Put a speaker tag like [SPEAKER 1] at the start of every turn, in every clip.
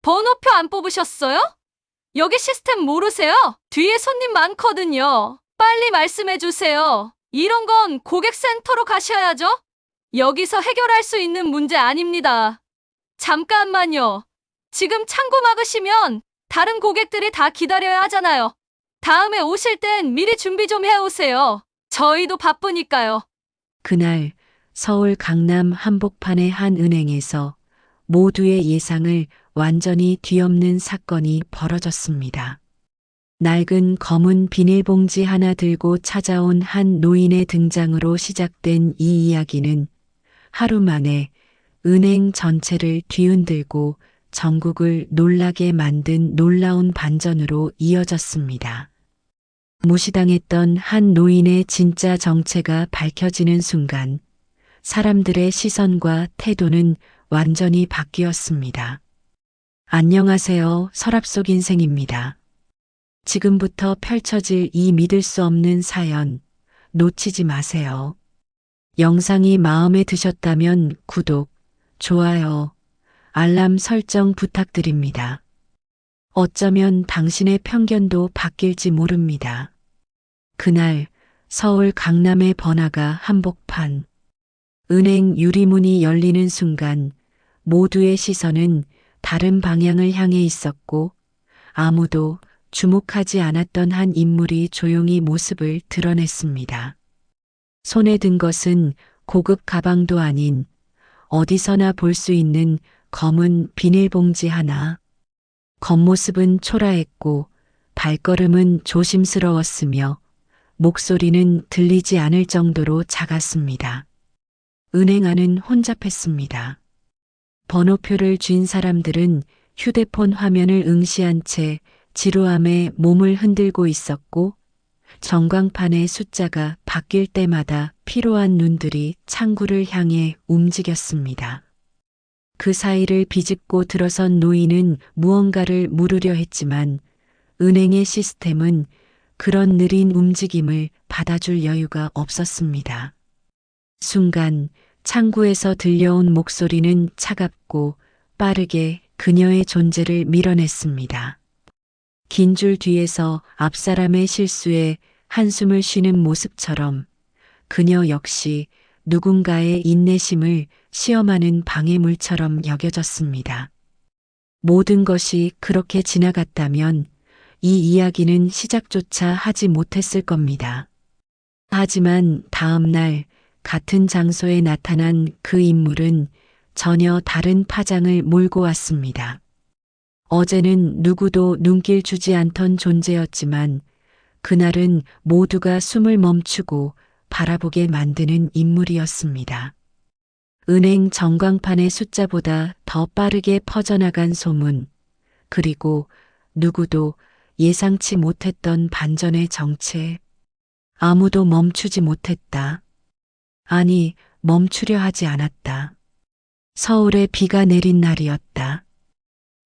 [SPEAKER 1] 번호표 안 뽑으셨어요? 여기 시스템 모르세요? 뒤에 손님 많거든요. 빨리 말씀해 주세요. 이런 건 고객센터로 가셔야죠? 여기서 해결할 수 있는 문제 아닙니다. 잠깐만요. 지금 창구 막으시면 다른 고객들이 다 기다려야 하잖아요. 다음에 오실 땐 미리 준비 좀 해오세요. 저희도 바쁘니까요.
[SPEAKER 2] 그날 서울 강남 한복판의 한 은행에서 모두의 예상을 완전히 뒤엎는 사건이 벌어졌습니다. 낡은 검은 비닐봉지 하나 들고 찾아온 한 노인의 등장으로 시작된 이 이야기는 하루 만에 은행 전체를 뒤흔들고 전국을 놀라게 만든 놀라운 반전으로 이어졌습니다. 무시당했던 한 노인의 진짜 정체가 밝혀지는 순간 사람들의 시선과 태도는 완전히 바뀌었습니다. 안녕하세요. 서랍 속 인생입니다. 지금부터 펼쳐질 이 믿을 수 없는 사연 놓치지 마세요. 영상이 마음에 드셨다면 구독, 좋아요, 알람 설정 부탁드립니다. 어쩌면 당신의 편견도 바뀔지 모릅니다. 그날 서울 강남의 번화가 한복판 은행 유리문이 열리는 순간 모두의 시선은 다른 방향을 향해 있었고 아무도 주목하지 않았던 한 인물이 조용히 모습을 드러냈습니다. 손에 든 것은 고급 가방도 아닌 어디서나 볼 수 있는 검은 비닐봉지 하나. 겉모습은 초라했고 발걸음은 조심스러웠으며 목소리는 들리지 않을 정도로 작았습니다. 은행 안은 혼잡했습니다. 번호표를 쥔 사람들은 휴대폰 화면을 응시한 채 지루함에 몸을 흔들고 있었고 전광판의 숫자가 바뀔 때마다 피로한 눈들이 창구를 향해 움직였습니다. 그 사이를 비집고 들어선 노인은 무언가를 물으려 했지만 은행의 시스템은 그런 느린 움직임을 받아줄 여유가 없었습니다. 순간 창구에서 들려온 목소리는 차갑고 빠르게 그녀의 존재를 밀어냈습니다. 긴 줄 뒤에서 앞사람의 실수에 한숨을 쉬는 모습처럼 그녀 역시 누군가의 인내심을 시험하는 방해물처럼 여겨졌습니다. 모든 것이 그렇게 지나갔다면 이 이야기는 시작조차 하지 못했을 겁니다. 하지만 다음 날 같은 장소에 나타난 그 인물은 전혀 다른 파장을 몰고 왔습니다. 어제는 누구도 눈길 주지 않던 존재였지만 그날은 모두가 숨을 멈추고 바라보게 만드는 인물이었습니다. 은행 전광판의 숫자보다 더 빠르게 퍼져나간 소문, 그리고 누구도 예상치 못했던 반전의 정체. 아무도 멈추지 못했다. 아니, 멈추려 하지 않았다. 서울에 비가 내린 날이었다.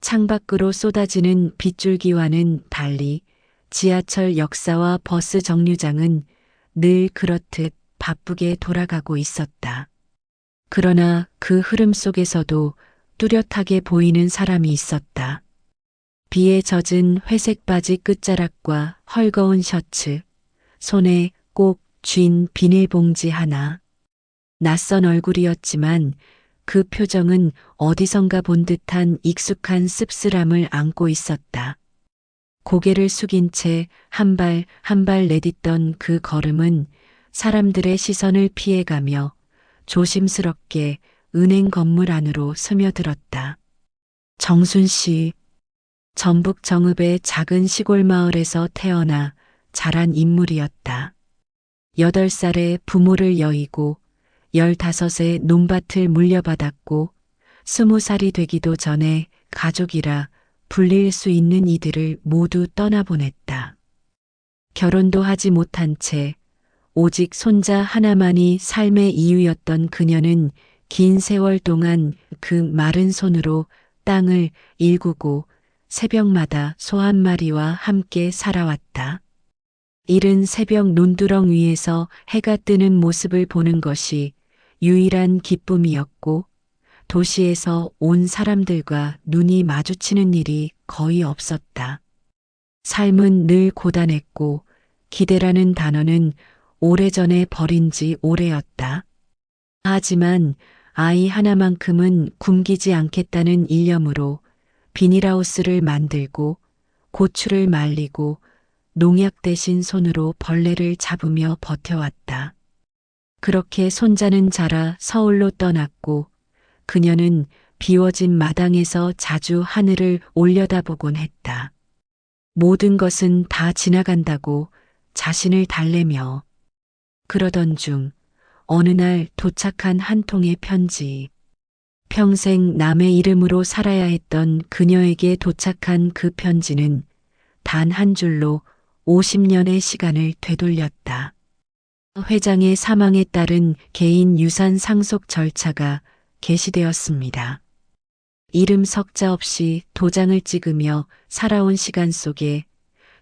[SPEAKER 2] 창밖으로 쏟아지는 빗줄기와는 달리 지하철 역사와 버스 정류장은 늘 그렇듯 바쁘게 돌아가고 있었다. 그러나 그 흐름 속에서도 뚜렷하게 보이는 사람이 있었다. 비에 젖은 회색 바지 끝자락과 헐거운 셔츠, 손에 꼭 쥔 비닐봉지 하나. 낯선 얼굴이었지만 그 표정은 어디선가 본 듯한 익숙한 씁쓸함을 안고 있었다. 고개를 숙인 채 한 발 한 발 내딛던 그 걸음은 사람들의 시선을 피해가며 조심스럽게 은행 건물 안으로 스며들었다. 정순 씨, 전북 정읍의 작은 시골 마을에서 태어나 자란 인물이었다. 8살에 부모를 여의고 15에 논밭을 물려받았고 20살이 되기도 전에 가족이라 불릴 수 있는 이들을 모두 떠나보냈다. 결혼도 하지 못한 채 오직 손자 하나만이 삶의 이유였던 그녀는 긴 세월 동안 그 마른 손으로 땅을 일구고 새벽마다 소 한 마리와 함께 살아왔다. 이른 새벽 논두렁 위에서 해가 뜨는 모습을 보는 것이 유일한 기쁨이었고 도시에서 온 사람들과 눈이 마주치는 일이 거의 없었다. 삶은 늘 고단했고 기대라는 단어는 오래전에 버린 지 오래였다. 하지만 아이 하나만큼은 굶기지 않겠다는 일념으로 비닐하우스를 만들고 고추를 말리고 농약 대신 손으로 벌레를 잡으며 버텨왔다. 그렇게 손자는 자라 서울로 떠났고 그녀는 비워진 마당에서 자주 하늘을 올려다보곤 했다. 모든 것은 다 지나간다고 자신을 달래며 그러던 중 어느 날 도착한 한 통의 편지. 평생 남의 이름으로 살아야 했던 그녀에게 도착한 그 편지는 단 한 줄로 50년의 시간을 되돌렸다. 회장의 사망에 따른 개인 유산 상속 절차가 개시되었습니다. 이름 석자 없이 도장을 찍으며 살아온 시간 속에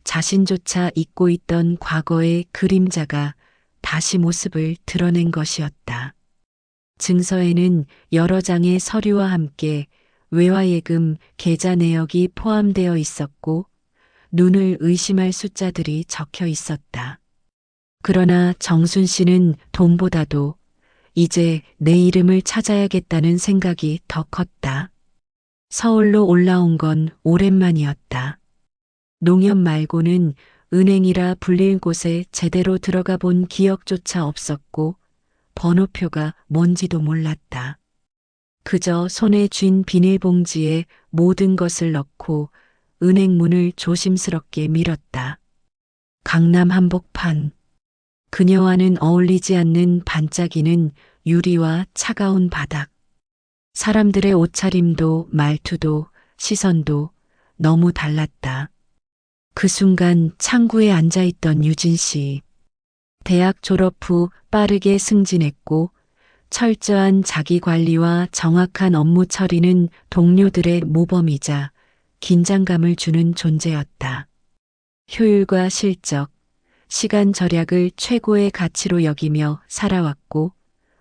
[SPEAKER 2] 자신조차 잊고 있던 과거의 그림자가 다시 모습을 드러낸 것이었다. 증서에는 여러 장의 서류와 함께 외화예금 계좌 내역이 포함되어 있었고 눈을 의심할 숫자들이 적혀 있었다. 그러나 정순 씨는 돈보다도 이제 내 이름을 찾아야겠다는 생각이 더 컸다. 서울로 올라온 건 오랜만이었다. 농협 말고는 은행이라 불릴 곳에 제대로 들어가 본 기억조차 없었고 번호표가 뭔지도 몰랐다. 그저 손에 쥔 비닐봉지에 모든 것을 넣고 은행 문을 조심스럽게 밀었다. 강남 한복판. 그녀와는 어울리지 않는 반짝이는 유리와 차가운 바닥. 사람들의 옷차림도 말투도 시선도 너무 달랐다. 그 순간 창구에 앉아있던 유진 씨. 대학 졸업 후 빠르게 승진했고 철저한 자기 관리와 정확한 업무 처리는 동료들의 모범이자 긴장감을 주는 존재였다. 효율과 실적, 시간 절약을 최고의 가치로 여기며 살아왔고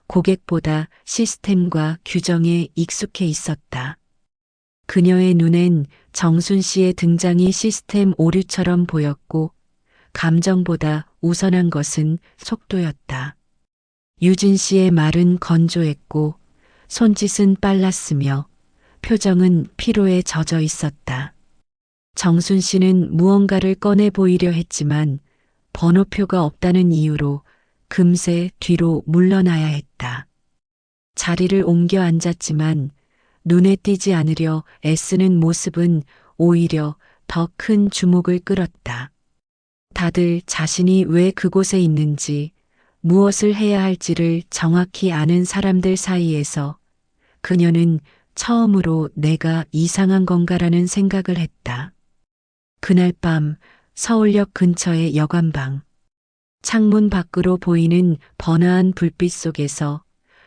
[SPEAKER 2] 고객보다 시스템과 규정에 익숙해 있었다. 그녀의 눈엔 정순 씨의 등장이 시스템 오류처럼 보였고 감정보다 우선한 것은 속도였다. 유진 씨의 말은 건조했고 손짓은 빨랐으며 표정은 피로에 젖어 있었다. 정순 씨는 무언가를 꺼내 보이려 했지만 번호표가 없다는 이유로 금세 뒤로 물러나야 했다. 자리를 옮겨 앉았지만 눈에 띄지 않으려 애쓰는 모습은 오히려 더 큰 주목을 끌었다. 다들 자신이 왜 그곳에 있는지 무엇을 해야 할지를 정확히 아는 사람들 사이에서 그녀는 처음으로 내가 이상한 건가라는 생각을 했다. 그날 밤 서울역 근처의 여관방. 창문 밖으로 보이는 번화한 불빛 속에서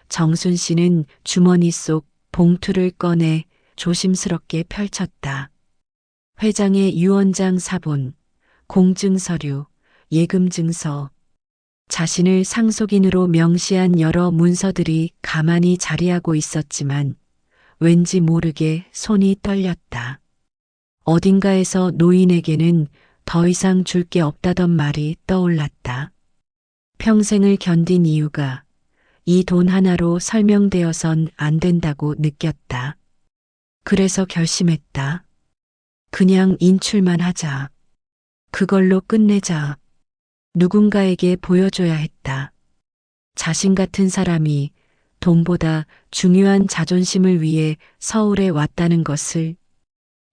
[SPEAKER 2] 정순 씨는 주머니 속 봉투를 꺼내 조심스럽게 펼쳤다. 회장의 유언장 사본, 공증서류, 예금증서, 자신을 상속인으로 명시한 여러 문서들이 가만히 자리하고 있었지만 왠지 모르게 손이 떨렸다. 어딘가에서 노인에게는 더 이상 줄 게 없다던 말이 떠올랐다. 평생을 견딘 이유가 이 돈 하나로 설명되어선 안 된다고 느꼈다. 그래서 결심했다. 그냥 인출만 하자. 그걸로 끝내자. 누군가에게 보여줘야 했다. 자신 같은 사람이 돈보다 중요한 자존심을 위해 서울에 왔다는 것을.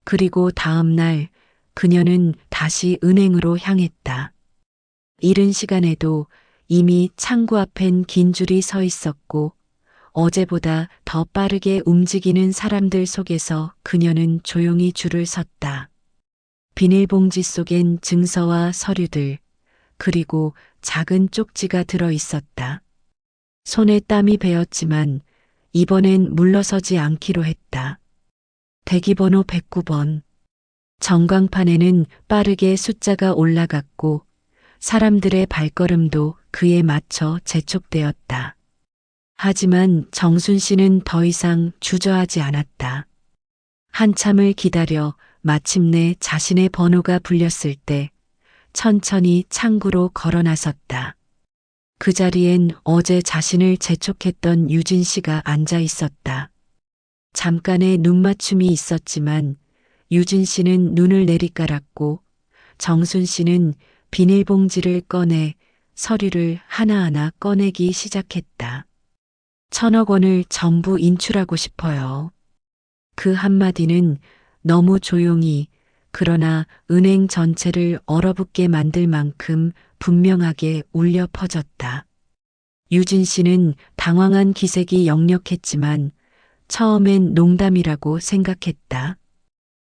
[SPEAKER 2] 그리고 다음 날 그녀는 다시 은행으로 향했다. 이른 시간에도 이미 창구 앞엔 긴 줄이 서 있었고 어제보다 더 빠르게 움직이는 사람들 속에서 그녀는 조용히 줄을 섰다. 비닐봉지 속엔 증서와 서류들, 그리고 작은 쪽지가 들어 있었다. 손에 땀이 배었지만 이번엔 물러서지 않기로 했다. 대기번호 109번. 전광판에는 빠르게 숫자가 올라갔고 사람들의 발걸음도 그에 맞춰 재촉되었다. 하지만 정순 씨는 더 이상 주저하지 않았다. 한참을 기다려 마침내 자신의 번호가 불렸을 때 천천히 창구로 걸어 나섰다. 그 자리엔 어제 자신을 재촉했던 유진 씨가 앉아 있었다. 잠깐의 눈맞춤이 있었지만 유진 씨는 눈을 내리깔았고 정순 씨는 비닐봉지를 꺼내 서류를 하나하나 꺼내기 시작했다. 1,000억 원을 전부 인출하고 싶어요. 그 한마디는 너무 조용히 그러나 은행 전체를 얼어붙게 만들 만큼 분명하게 울려 퍼졌다. 유진 씨는 당황한 기색이 역력했지만 처음엔 농담이라고 생각했다.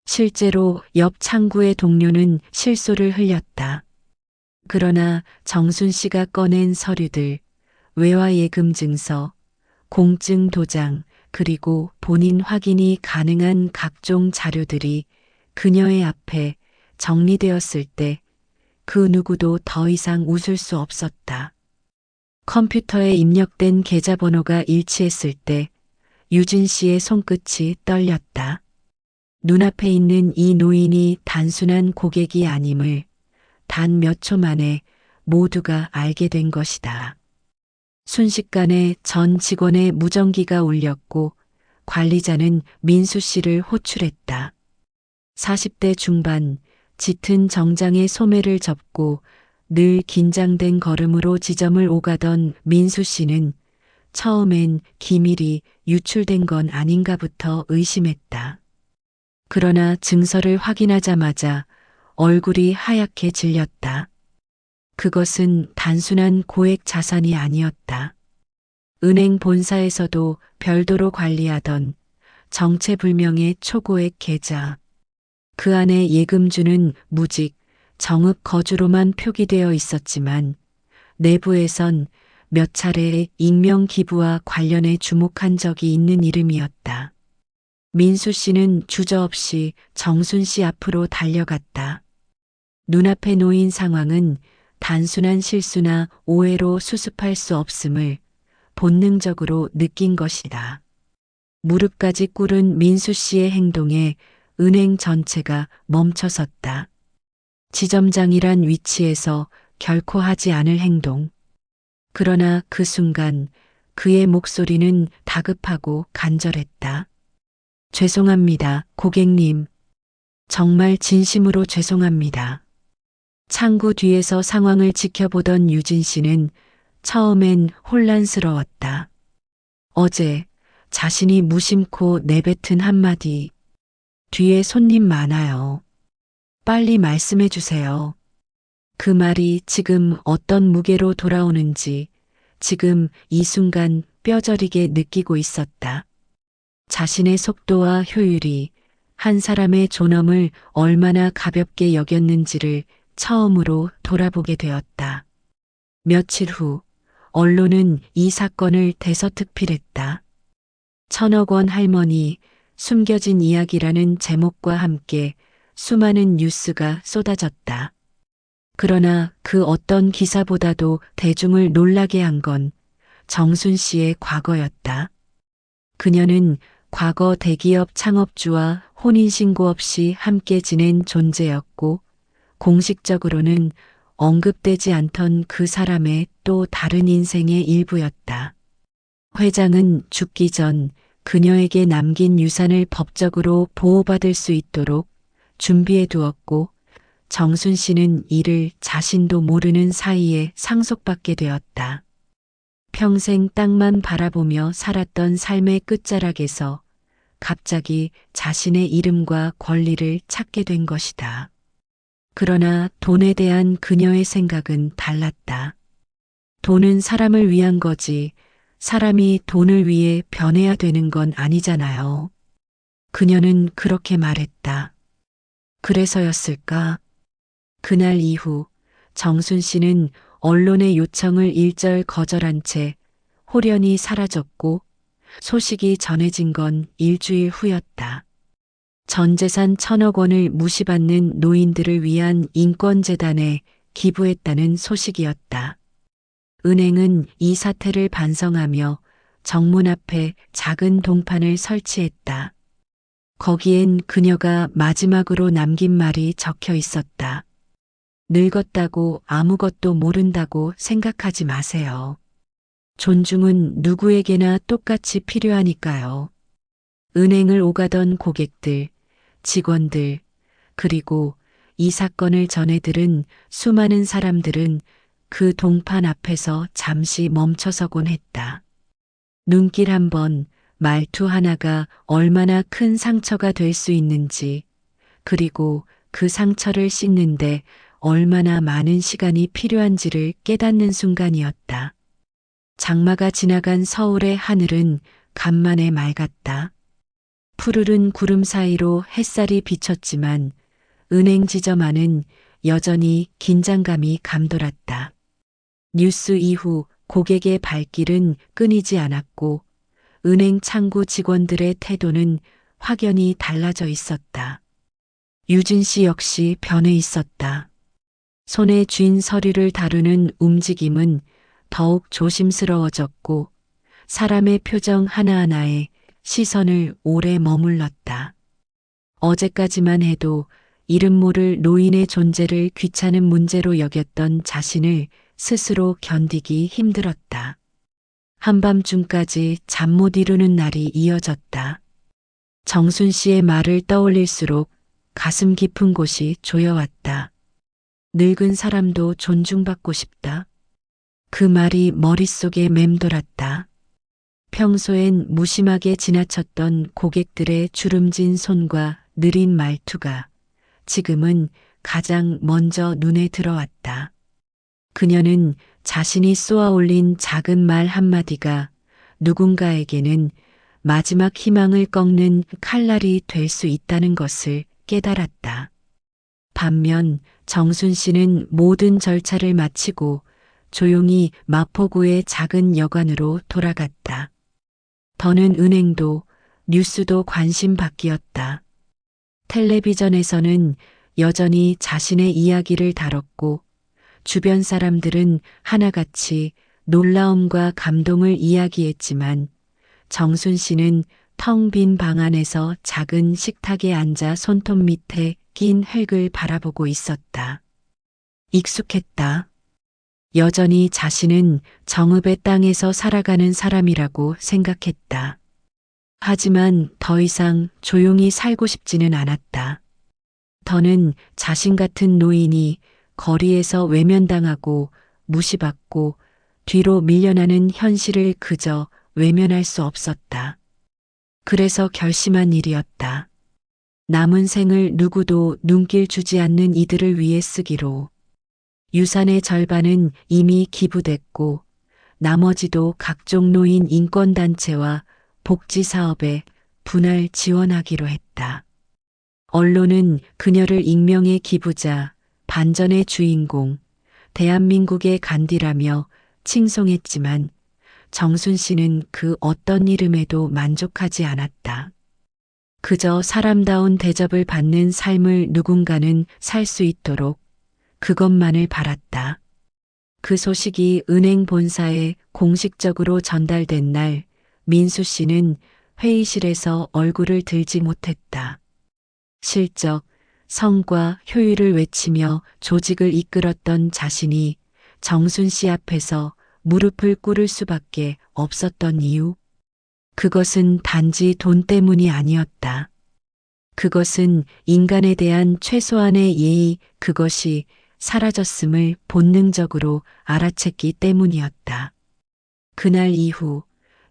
[SPEAKER 2] 실제로 옆 창구의 동료는 실소를 흘렸다. 그러나 정순 씨가 꺼낸 서류들, 외화예금 증서, 공증 도장, 그리고 본인 확인이 가능한 각종 자료들이 그녀의 앞에 정리되었을 때 그 누구도 더 이상 웃을 수 없었다. 컴퓨터에 입력된 계좌번호가 일치했을 때 유진 씨의 손끝이 떨렸다. 눈앞에 있는 이 노인이 단순한 고객이 아님을 단 몇 초 만에 모두가 알게 된 것이다. 순식간에 전 직원의 무전기가 울렸고 관리자는 민수 씨를 호출했다. 40대 중반, 짙은 정장의 소매를 접고 늘 긴장된 걸음으로 지점을 오가던 민수 씨는 처음엔 기밀이 유출된 건 아닌가부터 의심했다. 그러나 증서를 확인하자마자 얼굴이 하얗게 질렸다. 그것은 단순한 고액 자산이 아니었다. 은행 본사에서도 별도로 관리하던 정체불명의 초고액 계좌. 그 안에 예금주는 무직, 정읍 거주로만 표기되어 있었지만 내부에선 몇 차례의 익명 기부와 관련해 주목한 적이 있는 이름이었다. 민수 씨는 주저없이 정순 씨 앞으로 달려갔다. 눈앞에 놓인 상황은 단순한 실수나 오해로 수습할 수 없음을 본능적으로 느낀 것이다. 무릎까지 꿇은 민수 씨의 행동에 은행 전체가 멈춰섰다. 지점장이란 위치에서 결코 하지 않을 행동. 그러나 그 순간 그의 목소리는 다급하고 간절했다. 죄송합니다, 고객님. 정말 진심으로 죄송합니다. 창구 뒤에서 상황을 지켜보던 유진 씨는 처음엔 혼란스러웠다. 어제 자신이 무심코 내뱉은 한마디. 뒤에 손님 많아요. 빨리 말씀해 주세요. 그 말이 지금 어떤 무게로 돌아오는지 지금 이 순간 뼈저리게 느끼고 있었다. 자신의 속도와 효율이 한 사람의 존엄을 얼마나 가볍게 여겼는지를 처음으로 돌아보게 되었다. 며칠 후 언론은 이 사건을 대서특필했다. 1,000억 원 할머니 숨겨진 이야기라는 제목과 함께 수많은 뉴스가 쏟아졌다. 그러나 그 어떤 기사보다도 대중을 놀라게 한 건 정순 씨의 과거였다. 그녀는 과거 대기업 창업주와 혼인신고 없이 함께 지낸 존재였고 공식적으로는 언급되지 않던 그 사람의 또 다른 인생의 일부였다. 회장은 죽기 전 그녀에게 남긴 유산을 법적으로 보호받을 수 있도록 준비해 두었고 정순 씨는 이를 자신도 모르는 사이에 상속받게 되었다. 평생 땅만 바라보며 살았던 삶의 끝자락에서 갑자기 자신의 이름과 권리를 찾게 된 것이다. 그러나 돈에 대한 그녀의 생각은 달랐다. 돈은 사람을 위한 거지 사람이 돈을 위해 변해야 되는 건 아니잖아요. 그녀는 그렇게 말했다. 그래서였을까? 그날 이후 정순 씨는 언론의 요청을 일절 거절한 채 홀연히 사라졌고 소식이 전해진 건 일주일 후였다. 전 재산 1,000억 원을 무시받는 노인들을 위한 인권재단에 기부했다는 소식이었다. 은행은 이 사태를 반성하며 정문 앞에 작은 동판을 설치했다. 거기엔 그녀가 마지막으로 남긴 말이 적혀 있었다. 늙었다고 아무것도 모른다고 생각하지 마세요. 존중은 누구에게나 똑같이 필요하니까요. 은행을 오가던 고객들, 직원들, 그리고 이 사건을 전해들은 수많은 사람들은 그 동판 앞에서 잠시 멈춰서곤 했다. 눈길 한 번, 말투 하나가 얼마나 큰 상처가 될 수 있는지, 그리고 그 상처를 씻는데 얼마나 많은 시간이 필요한지를 깨닫는 순간이었다. 장마가 지나간 서울의 하늘은 간만에 맑았다. 푸르른 구름 사이로 햇살이 비쳤지만 은행 지점 안은 여전히 긴장감이 감돌았다. 뉴스 이후 고객의 발길은 끊이지 않았고 은행 창구 직원들의 태도는 확연히 달라져 있었다. 유진 씨 역시 변해 있었다. 손에 쥔 서류를 다루는 움직임은 더욱 조심스러워졌고 사람의 표정 하나하나에 시선을 오래 머물렀다. 어제까지만 해도 이름 모를 노인의 존재를 귀찮은 문제로 여겼던 자신을 스스로 견디기 힘들었다. 한밤중까지 잠 못 이루는 날이 이어졌다. 정순 씨의 말을 떠올릴수록 가슴 깊은 곳이 조여왔다. 늙은 사람도 존중받고 싶다. 그 말이 머릿속에 맴돌았다. 평소엔 무심하게 지나쳤던 고객들의 주름진 손과 느린 말투가 지금은 가장 먼저 눈에 들어왔다. 그녀는 자신이 쏘아올린 작은 말 한마디가 누군가에게는 마지막 희망을 꺾는 칼날이 될 수 있다는 것을 깨달았다. 반면 정순 씨는 모든 절차를 마치고 조용히 마포구의 작은 여관으로 돌아갔다. 더는 은행도 뉴스도 관심 밖이었다. 텔레비전에서는 여전히 자신의 이야기를 다뤘고 주변 사람들은 하나같이 놀라움과 감동을 이야기했지만 정순 씨는 텅 빈 방 안에서 작은 식탁에 앉아 손톱 밑에 낀 흙을 바라보고 있었다. 익숙했다. 여전히 자신은 정읍의 땅에서 살아가는 사람이라고 생각했다. 하지만 더 이상 조용히 살고 싶지는 않았다. 더는 자신 같은 노인이 거리에서 외면당하고 무시받고 뒤로 밀려나는 현실을 그저 외면할 수 없었다. 그래서 결심한 일이었다. 남은 생을 누구도 눈길 주지 않는 이들을 위해 쓰기로. 유산의 절반은 이미 기부됐고 나머지도 각종 노인 인권단체와 복지사업에 분할 지원하기로 했다. 언론은 그녀를 익명의 기부자, 반전의 주인공, 대한민국의 간디라며 칭송했지만 정순 씨는 그 어떤 이름에도 만족하지 않았다. 그저 사람다운 대접을 받는 삶을 누군가는 살 수 있도록 그것만을 바랐다. 그 소식이 은행 본사에 공식적으로 전달된 날 민수 씨는 회의실에서 얼굴을 들지 못했다. 실적, 성과, 효율을 외치며 조직을 이끌었던 자신이 정순 씨 앞에서 무릎을 꿇을 수밖에 없었던 이유. 그것은 단지 돈 때문이 아니었다. 그것은 인간에 대한 최소한의 예의, 그것이 사라졌음을 본능적으로 알아챘기 때문이었다. 그날 이후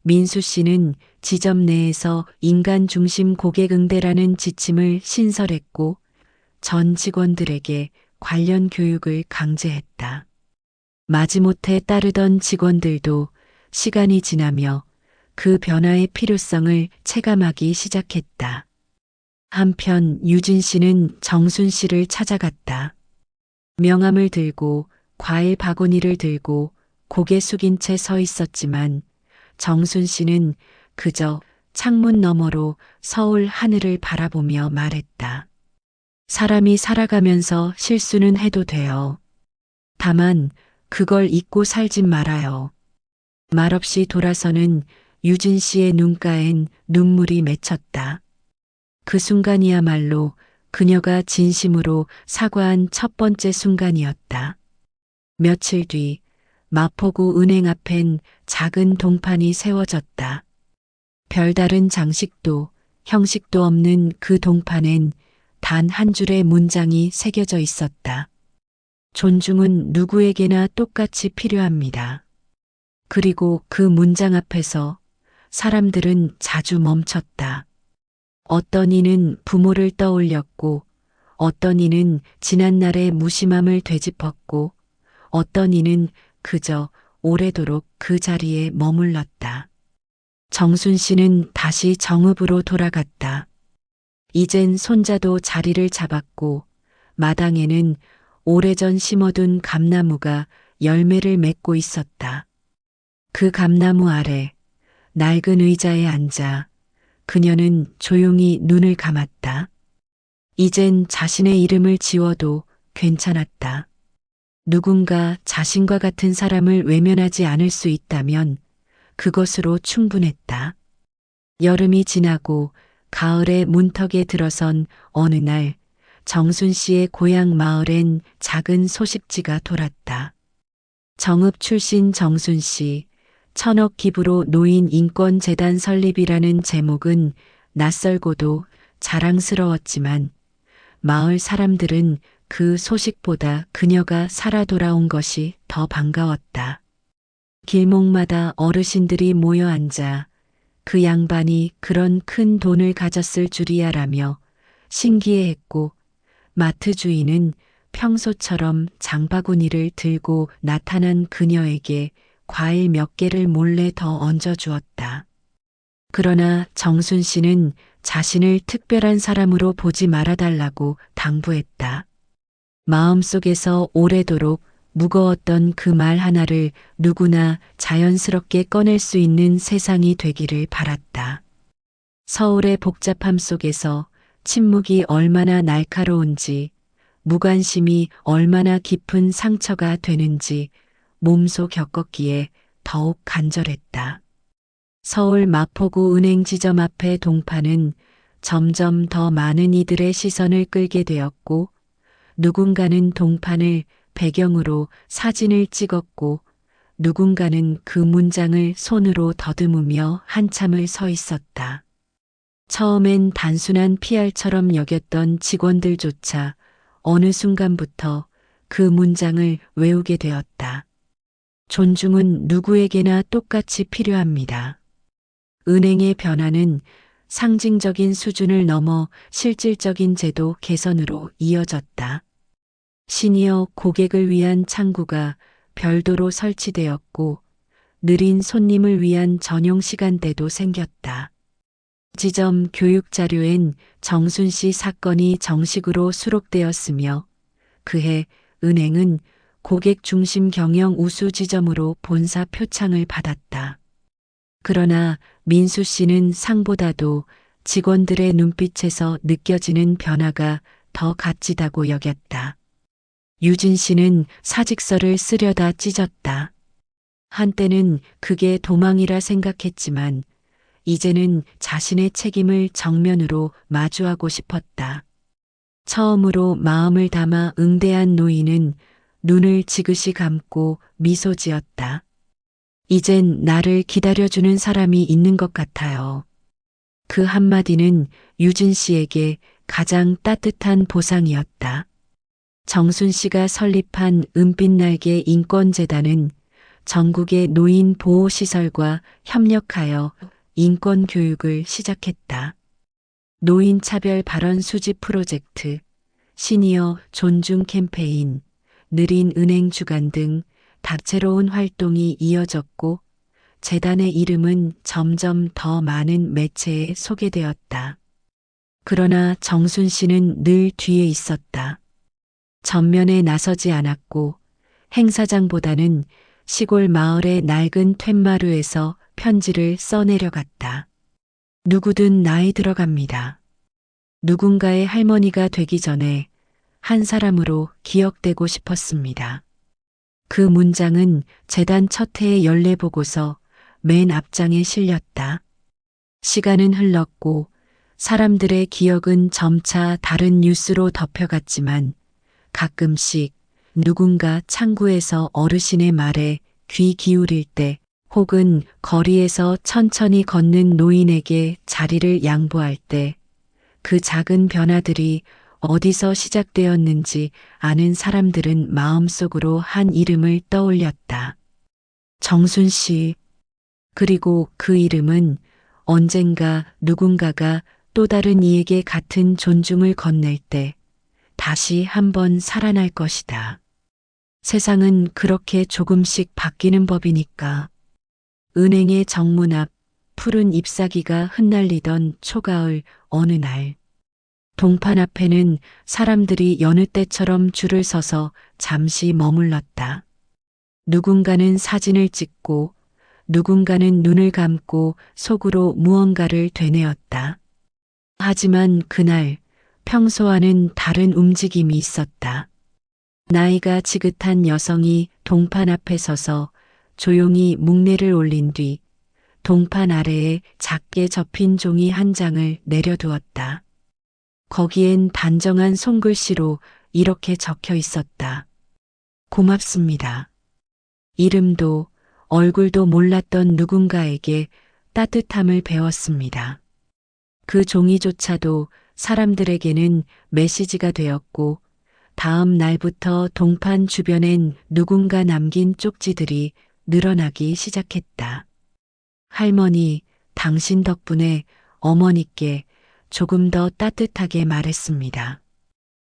[SPEAKER 2] 민수 씨는 지점 내에서 인간 중심 고객 응대라는 지침을 신설했고 전 직원들에게 관련 교육을 강제했다. 마지못해 따르던 직원들도 시간이 지나며 그 변화의 필요성을 체감하기 시작했다. 한편 유진 씨는 정순 씨를 찾아갔다. 명함을 들고 과일 바구니를 들고 고개 숙인 채 서 있었지만 정순 씨는 그저 창문 너머로 서울 하늘을 바라보며 말했다. 사람이 살아가면서 실수는 해도 돼요. 다만 그걸 잊고 살진 말아요. 말없이 돌아서는 유진 씨의 눈가엔 눈물이 맺혔다. 그 순간이야말로 그녀가 진심으로 사과한 첫 번째 순간이었다. 며칠 뒤 마포구 은행 앞엔 작은 동판이 세워졌다. 별다른 장식도 형식도 없는 그 동판엔 단 한 줄의 문장이 새겨져 있었다. 존중은 누구에게나 똑같이 필요합니다. 그리고 그 문장 앞에서 사람들은 자주 멈췄다. 어떤 이는 부모를 떠올렸고, 어떤 이는 지난날의 무심함을 되짚었고, 어떤 이는 그저 오래도록 그 자리에 머물렀다. 정순 씨는 다시 정읍으로 돌아갔다. 이젠 손자도 자리를 잡았고, 마당에는 오래전 심어둔 감나무가 열매를 맺고 있었다. 그 감나무 아래 낡은 의자에 앉아 그녀는 조용히 눈을 감았다. 이젠 자신의 이름을 지워도 괜찮았다. 누군가 자신과 같은 사람을 외면하지 않을 수 있다면 그것으로 충분했다. 여름이 지나고 가을의 문턱에 들어선 어느 날 정순 씨의 고향 마을엔 작은 소식지가 돌았다. 정읍 출신 정순 씨, 1,000억 기부로 노인 인권재단 설립이라는 제목은 낯설고도 자랑스러웠지만 마을 사람들은 그 소식보다 그녀가 살아 돌아온 것이 더 반가웠다. 길목마다 어르신들이 모여 앉아 그 양반이 그런 큰 돈을 가졌을 줄이야라며 신기해했고, 마트 주인은 평소처럼 장바구니를 들고 나타난 그녀에게 과일 몇 개를 몰래 더 얹어주었다. 그러나 정순 씨는 자신을 특별한 사람으로 보지 말아달라고 당부했다. 마음속에서 오래도록 무거웠던 그 말 하나를 누구나 자연스럽게 꺼낼 수 있는 세상이 되기를 바랐다. 서울의 복잡함 속에서 침묵이 얼마나 날카로운지, 무관심이 얼마나 깊은 상처가 되는지 몸소 겪었기에 더욱 간절했다. 서울 마포구 은행 지점 앞의 동판은 점점 더 많은 이들의 시선을 끌게 되었고, 누군가는 동판을 배경으로 사진을 찍었고, 누군가는 그 문장을 손으로 더듬으며 한참을 서 있었다. 처음엔 단순한 PR처럼 여겼던 직원들조차 어느 순간부터 그 문장을 외우게 되었다. 존중은 누구에게나 똑같이 필요합니다. 은행의 변화는 상징적인 수준을 넘어 실질적인 제도 개선으로 이어졌다. 시니어 고객을 위한 창구가 별도로 설치되었고, 느린 손님을 위한 전용 시간대도 생겼다. 지점 교육 자료엔 정순 씨 사건이 정식으로 수록되었으며, 그해 은행은 고객 중심 경영 우수 지점으로 본사 표창을 받았다. 그러나 민수 씨는 상보다도 직원들의 눈빛에서 느껴지는 변화가 더 값지다고 여겼다. 유진 씨는 사직서를 쓰려다 찢었다. 한때는 그게 도망이라 생각했지만 이제는 자신의 책임을 정면으로 마주하고 싶었다. 처음으로 마음을 담아 응대한 노인은 눈을 지그시 감고 미소 지었다. 이젠 나를 기다려주는 사람이 있는 것 같아요. 그 한마디는 유진 씨에게 가장 따뜻한 보상이었다. 정순 씨가 설립한 은빛날개 인권재단은 전국의 노인 보호시설과 협력하여 인권 교육을 시작했다. 노인 차별 발언 수집 프로젝트, 시니어 존중 캠페인, 느린 은행 주간 등 다채로운 활동이 이어졌고, 재단의 이름은 점점 더 많은 매체에 소개되었다. 그러나 정순 씨는 늘 뒤에 있었다. 전면에 나서지 않았고, 행사장보다는 시골 마을의 낡은 툇마루에서 편지를 써내려갔다. 누구든 나이 들어갑니다. 누군가의 할머니가 되기 전에 한 사람으로 기억되고 싶었습니다. 그 문장은 재단 첫 해의 연례 보고서, 맨 앞장에 실렸다. 시간은 흘렀고 사람들의 기억은 점차 다른 뉴스로 덮여갔지만 가끔씩 누군가 창구에서 어르신의 말에 귀 기울일 때 혹은 거리에서 천천히 걷는 노인에게 자리를 양보할 때 그 작은 변화들이 어디서 시작되었는지 아는 사람들은 마음속으로 한 이름을 떠올렸다. 정순 씨. 그리고 그 이름은 언젠가 누군가가 또 다른 이에게 같은 존중을 건넬 때 다시 한번 살아날 것이다. 세상은 그렇게 조금씩 바뀌는 법이니까. 은행의 정문 앞 푸른 잎사귀가 흩날리던 초가을 어느 날. 동판 앞에는 사람들이 여느 때처럼 줄을 서서 잠시 머물렀다. 누군가는 사진을 찍고 누군가는 눈을 감고 속으로 무언가를 되뇌었다. 하지만 그날 평소와는 다른 움직임이 있었다. 나이가 지긋한 여성이 동판 앞에 서서 조용히 묵내를 올린 뒤 동판 아래에 작게 접힌 종이 한 장을 내려두었다. 거기엔 단정한 손글씨로 이렇게 적혀 있었다. 고맙습니다. 이름도 얼굴도 몰랐던 누군가에게 따뜻함을 배웠습니다. 그 종이조차도 사람들에게는 메시지가 되었고 다음 날부터 동판 주변엔 누군가 남긴 쪽지들이 늘어나기 시작했다. 할머니, 당신 덕분에 어머니께 조금 더 따뜻하게 말했습니다.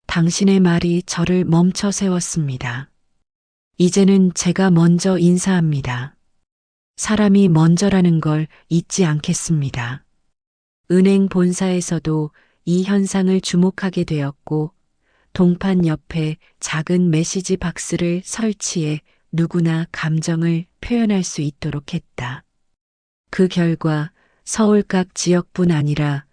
[SPEAKER 2] 당신의 말이 저를 멈춰 세웠습니다. 이제는 제가 먼저 인사합니다. 사람이 먼저라는 걸 잊지 않겠습니다. 은행 본사에서도 이 현상을 주목하게 되었고 동판 옆에 작은 메시지 박스를 설치해 누구나 감정을 표현할 수 있도록 했다. 그 결과 서울 각 지역뿐 아니라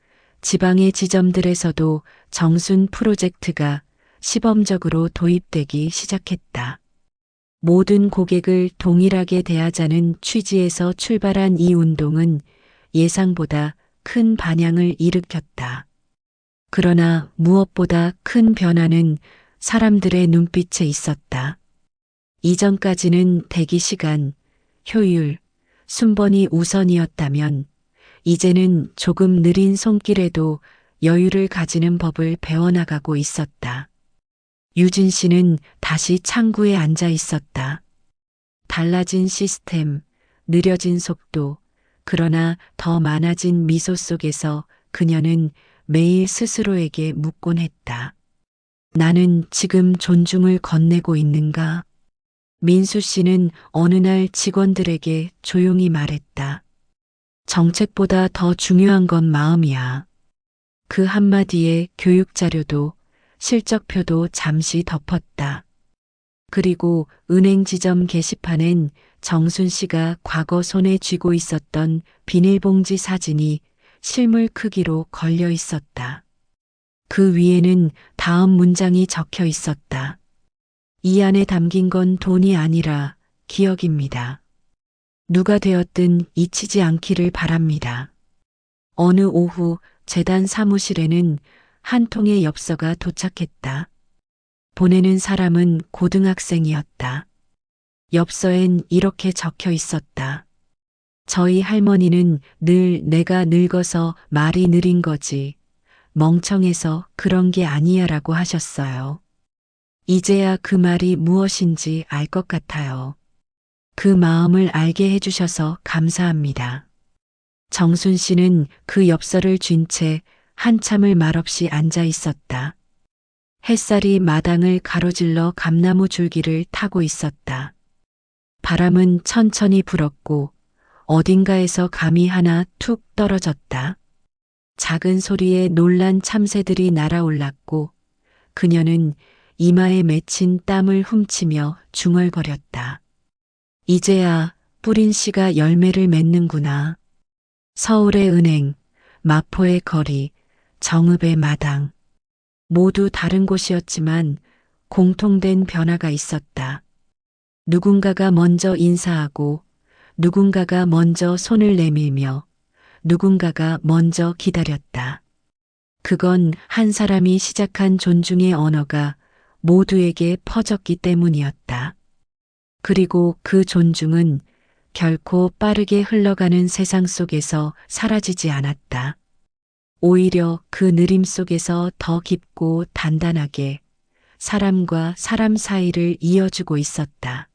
[SPEAKER 2] 지방의 지점들에서도 정순 프로젝트가 시범적으로 도입되기 시작했다. 모든 고객을 동일하게 대하자는 취지에서 출발한 이 운동은 예상보다 큰 반향을 일으켰다. 그러나 무엇보다 큰 변화는 사람들의 눈빛에 있었다. 이전까지는 대기 시간, 효율, 순번이 우선이었다면 이제는 조금 느린 손길에도 여유를 가지는 법을 배워나가고 있었다. 유진 씨는 다시 창구에 앉아 있었다. 달라진 시스템, 느려진 속도, 그러나 더 많아진 미소 속에서 그녀는 매일 스스로에게 묻곤 했다. 나는 지금 존중을 건네고 있는가? 민수 씨는 어느 날 직원들에게 조용히 말했다. 정책보다 더 중요한 건 마음이야. 그 한마디에 교육자료도 실적표도 잠시 덮었다. 그리고 은행 지점 게시판엔 정순 씨가 과거 손에 쥐고 있었던 비닐봉지 사진이 실물 크기로 걸려 있었다. 그 위에는 다음 문장이 적혀 있었다. 이 안에 담긴 건 돈이 아니라 기억입니다. 누가 되었든 잊히지 않기를 바랍니다. 어느 오후 재단 사무실에는 한 통의 엽서가 도착했다. 보내는 사람은 고등학생이었다. 엽서엔 이렇게 적혀 있었다. 저희 할머니는 늘 내가 늙어서 말이 느린 거지, 멍청해서 그런 게 아니야 라고 하셨어요. 이제야 그 말이 무엇인지 알 것 같아요. 그 마음을 알게 해주셔서 감사합니다. 정순 씨는 그 엽서를 쥔 채 한참을 말없이 앉아 있었다. 햇살이 마당을 가로질러 감나무 줄기를 타고 있었다. 바람은 천천히 불었고 어딘가에서 감이 하나 툭 떨어졌다. 작은 소리에 놀란 참새들이 날아올랐고 그녀는 이마에 맺힌 땀을 훔치며 중얼거렸다. 이제야 뿌린 씨가 열매를 맺는구나. 서울의 은행, 마포의 거리, 정읍의 마당. 모두 다른 곳이었지만 공통된 변화가 있었다. 누군가가 먼저 인사하고 누군가가 먼저 손을 내밀며 누군가가 먼저 기다렸다. 그건 한 사람이 시작한 존중의 언어가 모두에게 퍼졌기 때문이었다. 그리고 그 존중은 결코 빠르게 흘러가는 세상 속에서 사라지지 않았다. 오히려 그 느림 속에서 더 깊고 단단하게 사람과 사람 사이를 이어주고 있었다.